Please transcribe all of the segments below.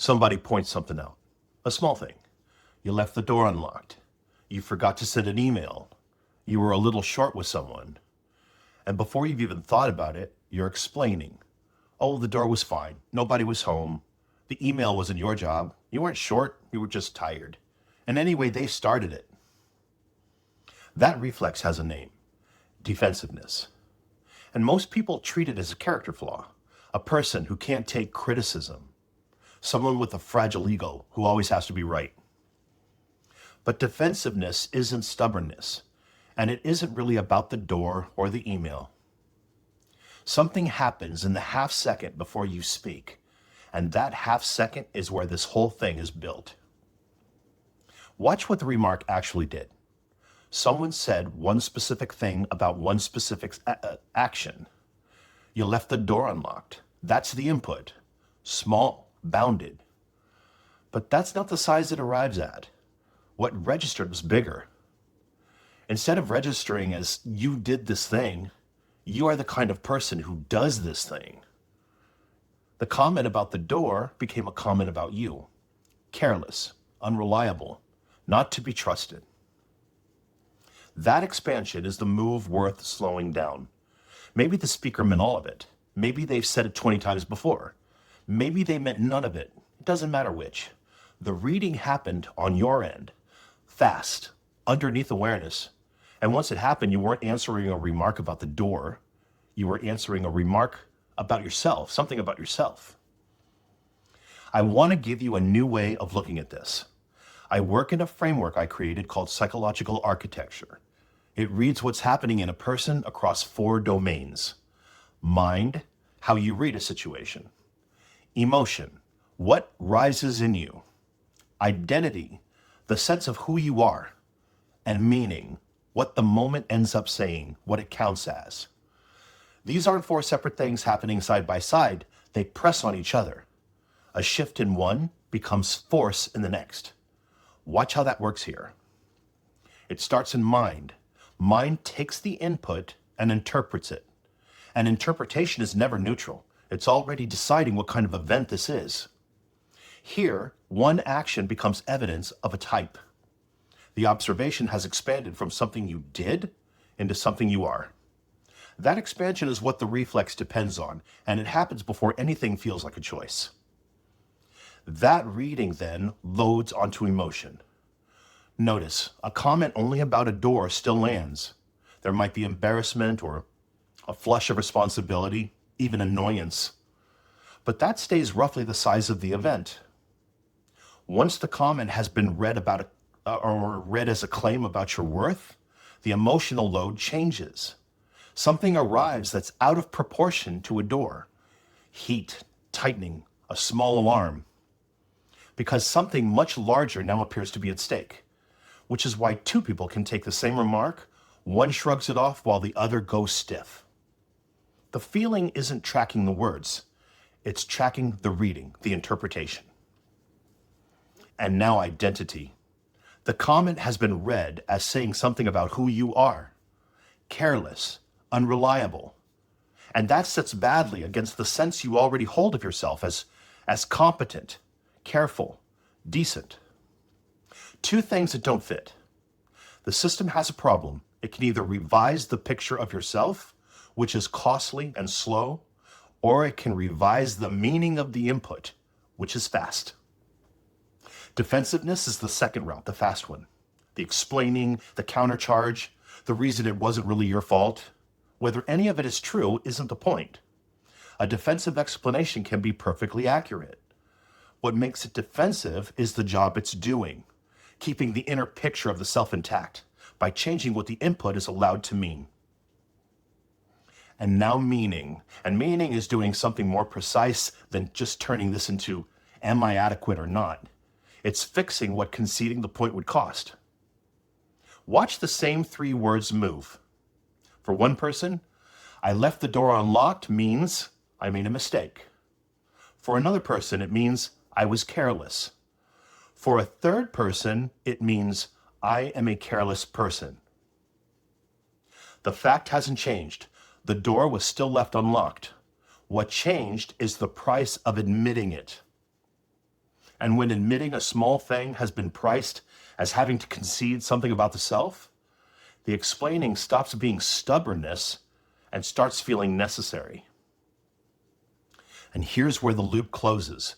Somebody points something out, a small thing. You left the door unlocked. You forgot to send an email. You were a little short with someone. And before you've even thought about it, you're explaining. Oh, the door was fine. Nobody was home. The email wasn't your job. You weren't short. You were just tired. And anyway, they started it. That reflex has a name: defensiveness. And most people treat it as a character flaw, a person who can't take criticism, someone with a fragile ego who always has to be right. But defensiveness isn't stubbornness, and it isn't really about the door or the email. Something happens in the half second before you speak, and that half second is where this whole thing is built. Watch what the remark actually did. Someone said one specific thing about one specific action. You left the door unlocked. That's the input. Small, bounded. But that's not the size it arrives at. What registered was bigger. Instead of registering as you did this thing, you are the kind of person who does this thing. The comment about the door became a comment about you. Careless, unreliable, not to be trusted. That expansion is the move worth slowing down. Maybe the speaker meant all of it. Maybe they've said it 20 times before. Maybe they meant none of it. It doesn't matter which. The reading happened on your end, fast, underneath awareness. And once it happened, you weren't answering a remark about the door. You were answering a remark about yourself, something about yourself. I want to give you a new way of looking at this. I work in a framework I created called psychological architecture. It reads what's happening in a person across 4 domains. Mind, how you read a situation. Emotion, what rises in you. Identity, the sense of who you are. And meaning, what the moment ends up saying, what it counts as. These aren't 4 separate things happening side by side. They press on each other. A shift in one becomes force in the next. Watch how that works here. It starts in mind. Mind takes the input and interprets it. And interpretation is never neutral. It's already deciding what kind of event this is. Here, one action becomes evidence of a type. The observation has expanded from something you did into something you are. That expansion is what the reflex depends on, and it happens before anything feels like a choice. That reading then loads onto emotion. Notice, a comment only about a door still lands. There might be embarrassment or a flush of responsibility, even annoyance. But that stays roughly the size of the event. Once the comment has been read about or read as a claim about your worth, the emotional load changes. Something arrives that's out of proportion to a door. Heat, tightening, a small alarm. Because something much larger now appears to be at stake, which is why 2 people can take the same remark, one shrugs it off while the other goes stiff. The feeling isn't tracking the words, it's tracking the reading, the interpretation. And now identity. The comment has been read as saying something about who you are. Careless, unreliable. And that sits badly against the sense you already hold of yourself as competent, careful, decent. 2 things that don't fit. The system has a problem. It can either revise the picture of yourself, which is costly and slow, or it can revise the meaning of the input, which is fast. Defensiveness is the second route, the fast one. The explaining, the countercharge, the reason it wasn't really your fault. Whether any of it is true isn't the point. A defensive explanation can be perfectly accurate. What makes it defensive is the job it's doing, keeping the inner picture of the self intact by changing what the input is allowed to mean. And now meaning. And meaning is doing something more precise than just turning this into, am I adequate or not? It's fixing what conceding the point would cost. Watch the same 3 words move. For one person, I left the door unlocked means I made a mistake. For another person, it means I was careless. For a third person, it means I am a careless person. The fact hasn't changed. The door was still left unlocked. What changed is the price of admitting it. And when admitting a small thing has been priced as having to concede something about the self, the explaining stops being stubbornness and starts feeling necessary. And here's where the loop closes.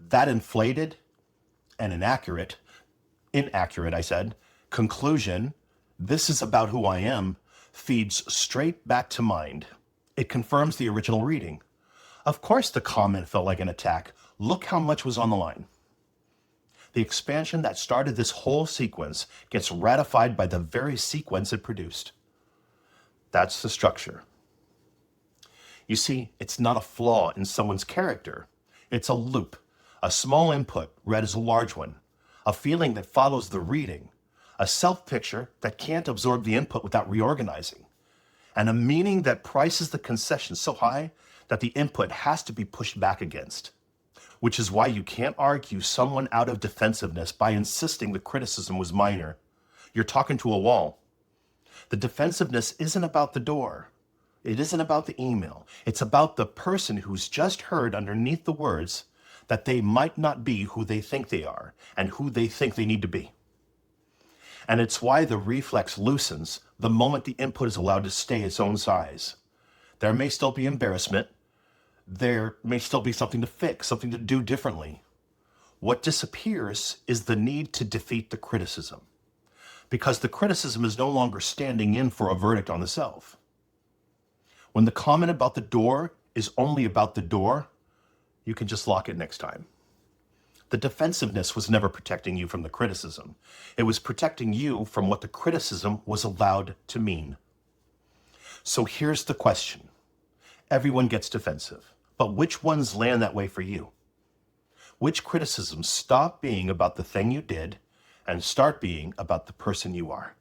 That inflated and inaccurate, conclusion, this is about who I am, feeds straight back to mind. It confirms the original reading. Of course the comment felt like an attack. Look how much was on the line. The expansion that started this whole sequence gets ratified by the very sequence it produced. That's the structure. You see, it's not a flaw in someone's character. It's a loop, a small input read as a large one, a feeling that follows the reading, a self-picture that can't absorb the input without reorganizing, and a meaning that prices the concession so high that the input has to be pushed back against. Which is why you can't argue someone out of defensiveness by insisting the criticism was minor. You're talking to a wall. The defensiveness isn't about the door. It isn't about the email. It's about the person who's just heard underneath the words that they might not be who they think they are and who they think they need to be. And it's why the reflex loosens the moment the input is allowed to stay its own size. There may still be embarrassment. There may still be something to fix, something to do differently. What disappears is the need to defeat the criticism, because the criticism is no longer standing in for a verdict on the self. When the comment about the door is only about the door, you can just lock it next time. The defensiveness was never protecting you from the criticism. It was protecting you from what the criticism was allowed to mean. So here's the question. Everyone gets defensive, but which ones land that way for you? Which criticisms stop being about the thing you did and start being about the person you are?